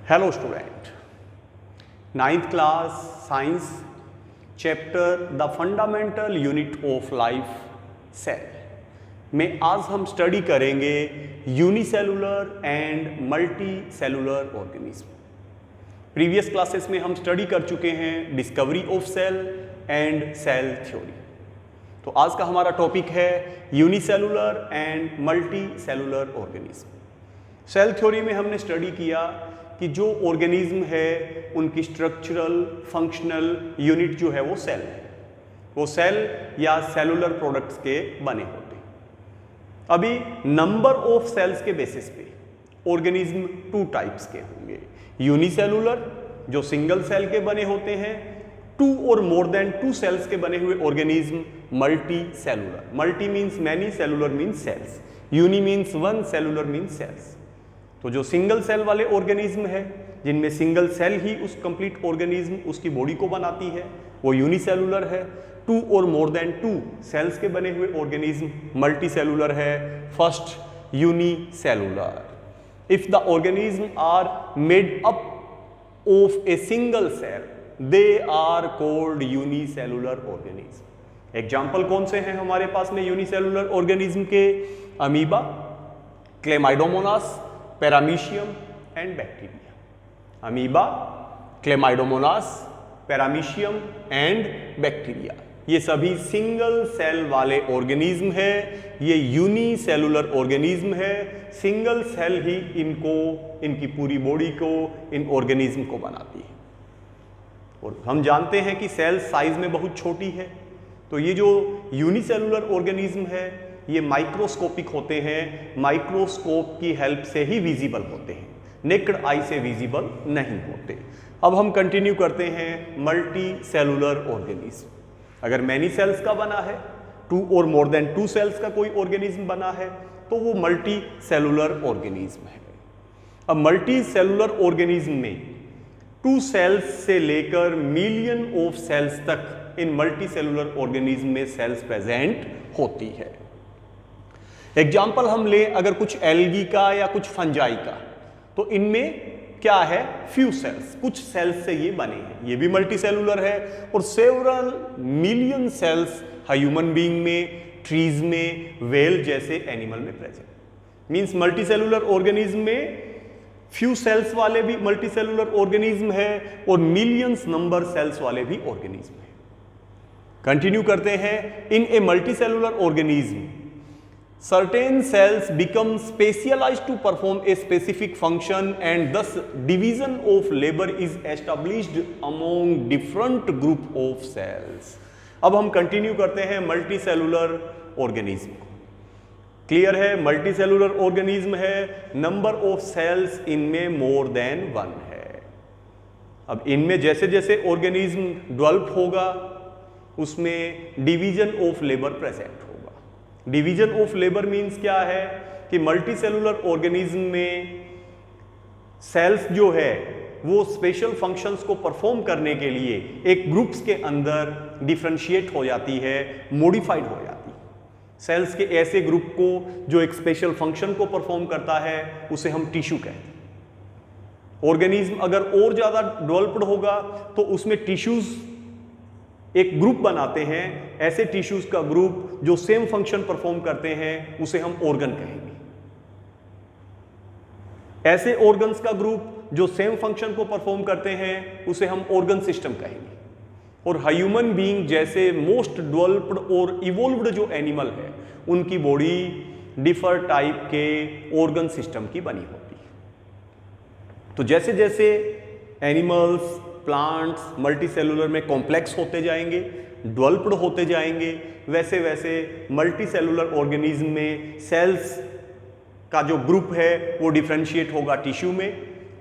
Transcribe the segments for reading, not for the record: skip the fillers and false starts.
Hello student, 9th class science chapter the fundamental unit of life cell में आज हम study करेंगे unicellular and multicellular organism. Previous classes में हम study कर चुके हैं discovery of cell and cell theory. तो आज का हमारा टॉपिक है unicellular and multicellular organism. Cell theory में हमने स्टडी किया कि जो ऑर्गेनिज्म है उनकी स्ट्रक्चरल फंक्शनल यूनिट जो है वो सेल है, वो सेल या सेलुलर प्रोडक्ट्स के बने होते हैं। अभी नंबर ऑफ सेल्स के बेसिस पे ऑर्गेनिज्म टू टाइप्स के होंगे, यूनिसेलुलर जो सिंगल सेल के बने होते हैं, टू और मोर देन टू सेल्स के बने हुए organism multicellular. Multi means many, cellular means cells, uni means one, cellular means cells. तो जो सिंगल सेल वाले ऑर्गेनिज्म है जिनमें सिंगल सेल ही उस कंप्लीट ऑर्गेनिज्म उसकी बॉडी को बनाती है वो यूनिसेलुलर है। टू और मोर देन टू सेल्स के बने हुए ऑर्गेनिज्म मल्टी सेलुलर है। First unicellular, if the organism are made up of a single cell they are called unicellular organism. Example कौन से हैं हमारे पास में यूनिसेलुलर ऑर्गेनिज्म के? Amoeba, chlamydomonas, paramecium and bacteria. Amoeba, chlamydomonas, paramecium and bacteria, ये सभी सिंगल सेल वाले ऑर्गेनिज्म है। ये यूनिसेलुलर ऑर्गेनिज्म है। सिंगल सेल ही इनको, इनकी पूरी बॉडी को, इन ऑर्गेनिज्म को बनाती है। और हम जानते हैं कि सेल साइज में बहुत छोटी है, तो ये जो यूनिसेलुलर ऑर्गेनिज्म है ये माइक्रोस्कोपिक होते हैं, माइक्रोस्कोप की हेल्प से ही विजिबल होते हैं, नेक्ड आई से विजिबल नहीं होते। अब हम कंटिन्यू करते हैं मल्टी सेलुलर ऑर्गेनिज्म। अगर मैनी सेल्स का बना है, टू और मोर देन टू सेल्स का कोई ऑर्गेनिज्म बना है तो वो मल्टी सेलुलर ऑर्गेनिज्म है। अब मल्टी सेलुलर ऑर्गेनिज्म में टू सेल्स से लेकर मिलियन ऑफ सेल्स तक इन मल्टी सेलुलर ऑर्गेनिज्म में सेल्स प्रेजेंट होती है। एग्जाम्पल हम ले अगर कुछ एल्गी का या कुछ फंजाई का, तो इनमें क्या है? फ्यू सेल्स, कुछ सेल्स से ये बने हैं, ये भी मल्टी सेलुलर है। और several million cells human being में, ट्रीज में, वेल जैसे एनिमल में present. Means multicellular organism में फ्यू सेल्स वाले भी मल्टी सेलुलर ऑर्गेनिज्म है और मिलियंस नंबर सेल्स वाले भी ऑर्गेनिज्म है। कंटिन्यू करते हैं। In a multicellular organism certain cells become specialized to perform a specific function and thus division of labor is established among different group of cells। अब हम continue करते हैं multi cellular organism को। Clear है? Multi cellular organism है, number of sales इनमें more than one है। अब इनमें जैसे जैसे ऑर्गेनिज्म डेवलप होगा उसमें डिवीजन ऑफ लेबर प्रेजेंट होगा। डिवीजन ऑफ लेबर मीन्स क्या है कि मल्टी सेलुलर ऑर्गेनिज्म में सेल्स जो है वो स्पेशल फंक्शंस को परफॉर्म करने के लिए एक ग्रुप्स के अंदर डिफरेंशिएट हो जाती है, मॉडिफाइड हो जाती है। सेल्स के ऐसे ग्रुप को जो एक स्पेशल फंक्शन को परफॉर्म करता है उसे हम टिश्यू कहते हैं। ऑर्गेनिज्म अगर और ज्यादा डेवलप्ड होगा तो उसमें टिश्यूज एक ग्रुप बनाते हैं। ऐसे टिश्यूज का ग्रुप जो सेम फंक्शन परफॉर्म करते हैं उसे हम ऑर्गन कहेंगे। ऐसे ऑर्गन्स का ग्रुप जो सेम फंक्शन को परफॉर्म करते हैं उसे हम ऑर्गन सिस्टम कहेंगे। और ह्यूमन बीइंग जैसे मोस्ट डेवलप्ड और इवोल्व्ड जो एनिमल है उनकी बॉडी डिफर टाइप के ऑर्गन सिस्टम की बनी होती है। तो जैसे जैसे एनिमल्स, प्लांट्स मल्टी सेलुलर में कॉम्प्लेक्स होते जाएंगे, डेवलप्ड होते जाएंगे, वैसे वैसे मल्टी सेलुलर ऑर्गेनिज्म में सेल्स का जो ग्रुप है वो डिफरेंशिएट होगा टिश्यू में,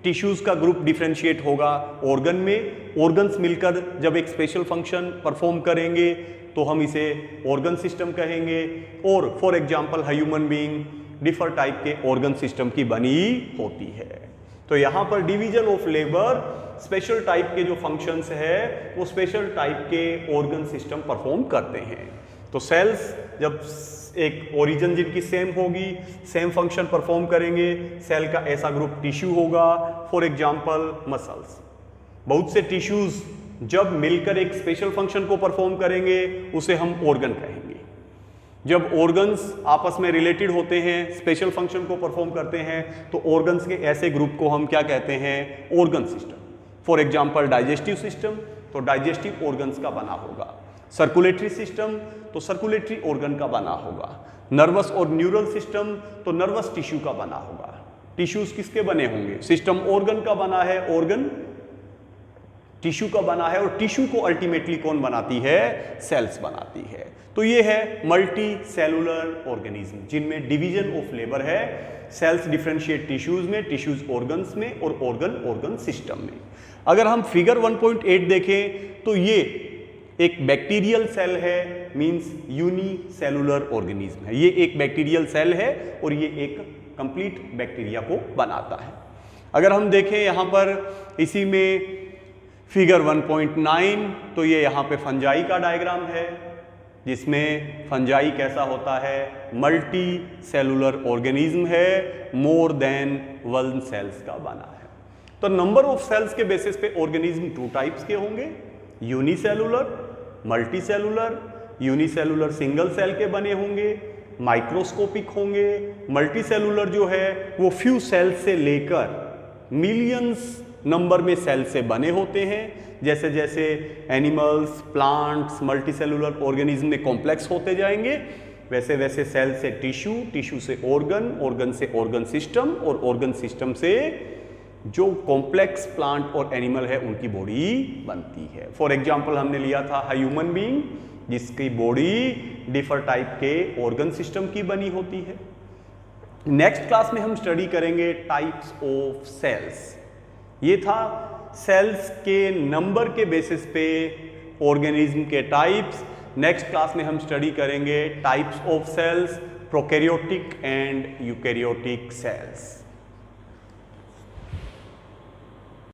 टिश्यूज का ग्रुप डिफरेंशिएट होगा ऑर्गन में। ऑर्गन्स मिलकर जब एक स्पेशल फंक्शन परफॉर्म करेंगे तो हम इसे ऑर्गन सिस्टम कहेंगे। और for example human being differ type के ऑर्गन सिस्टम की बनी होती है। तो यहां पर division of labour, special type के जो फंक्शंस है वो स्पेशल टाइप के ऑर्गन सिस्टम परफॉर्म करते हैं। तो सेल्स जब एक ओरिजिन जिनकी सेम होगी, सेम फंक्शन परफॉर्म करेंगे। सेल का ऐसा ग्रुप टिश्यू होगा, फॉर एग्जांपल मसल्स। बहुत से टिश्यूज जब मिलकर एक स्पेशल फंक्शन को परफॉर्म करेंगे उसे हम ऑर्गन कहेंगे। जब ऑर्गन्स आपस में रिलेटेड होते हैं, स्पेशल फंक्शन को परफॉर्म करते हैं, तो ऑर्गन्स के ऐसे ग्रुप को हम क्या कहते हैं? Organ system. For example digestive system तो डाइजेस्टिव ऑर्गन्स का बना होगा, सर्कुलेटरी सिस्टम तो सर्कुलेटरी ऑर्गन का बना होगा, नर्वस और न्यूरल सिस्टम तो नर्वस टिश्यू का बना होगा। टिश्यूज किसके बने होंगे? सिस्टम ऑर्गन का बना है, ऑर्गन टिश्यू का बना है, और टिश्यू को अल्टीमेटली कौन बनाती है? सेल्स बनाती है। तो ये है मल्टी सेलुलर ऑर्गेनिज्म जिनमें डिवीजन ऑफ लेबर है। सेल्स डिफरेंशिएट टिश्यूज में, टिश्यूज ऑर्गन्स में, और ऑर्गन ऑर्गन सिस्टम में। अगर हम फिगर 1.8 देखें तो ये एक बैक्टीरियल सेल है, मींस यूनिसेलुलर ऑर्गेनिज्म है। ये एक बैक्टीरियल सेल है और ये एक कंप्लीट बैक्टीरिया को बनाता है। अगर हम देखें यहाँ पर इसी में फिगर 1.9 तो ये यहाँ पे फंजाई का डायग्राम है, जिसमें फंजाई कैसा होता है? मल्टी सेलुलर ऑर्गेनिज्म है, मोर देन 1 सेल्स का बना है। तो नंबर ऑफ सेल्स के बेसिस पे ऑर्गेनिज्म 2 टाइप्स के होंगे, unicellular, multicellular. Unicellular single cell के बने होंगे, माइक्रोस्कोपिक होंगे। मल्टी सेलुलर जो है वो फ्यू सेल से लेकर मिलियंस नंबर में सेल से बने होते हैं। जैसे जैसे animals, plants, multi cellular organism में कॉम्प्लेक्स होते जाएंगे, वैसे वैसे सेल से टिश्यू, टिश्यू से ऑर्गन, ऑर्गन से ऑर्गन सिस्टम, और ऑर्गन सिस्टम से जो कॉम्प्लेक्स प्लांट और एनिमल है उनकी बॉडी बनती है। फॉर एग्जाम्पल हमने लिया था ह्यूमन बीइंग, जिसकी बॉडी डिफर टाइप के ऑर्गन सिस्टम की बनी होती है। नेक्स्ट क्लास में हम स्टडी करेंगे टाइप्स ऑफ सेल्स। ये था सेल्स के नंबर के बेसिस पे ऑर्गेनिज्म के टाइप्स। नेक्स्ट क्लास में हम स्टडी करेंगे types of cells, prokaryotic and eukaryotic sales.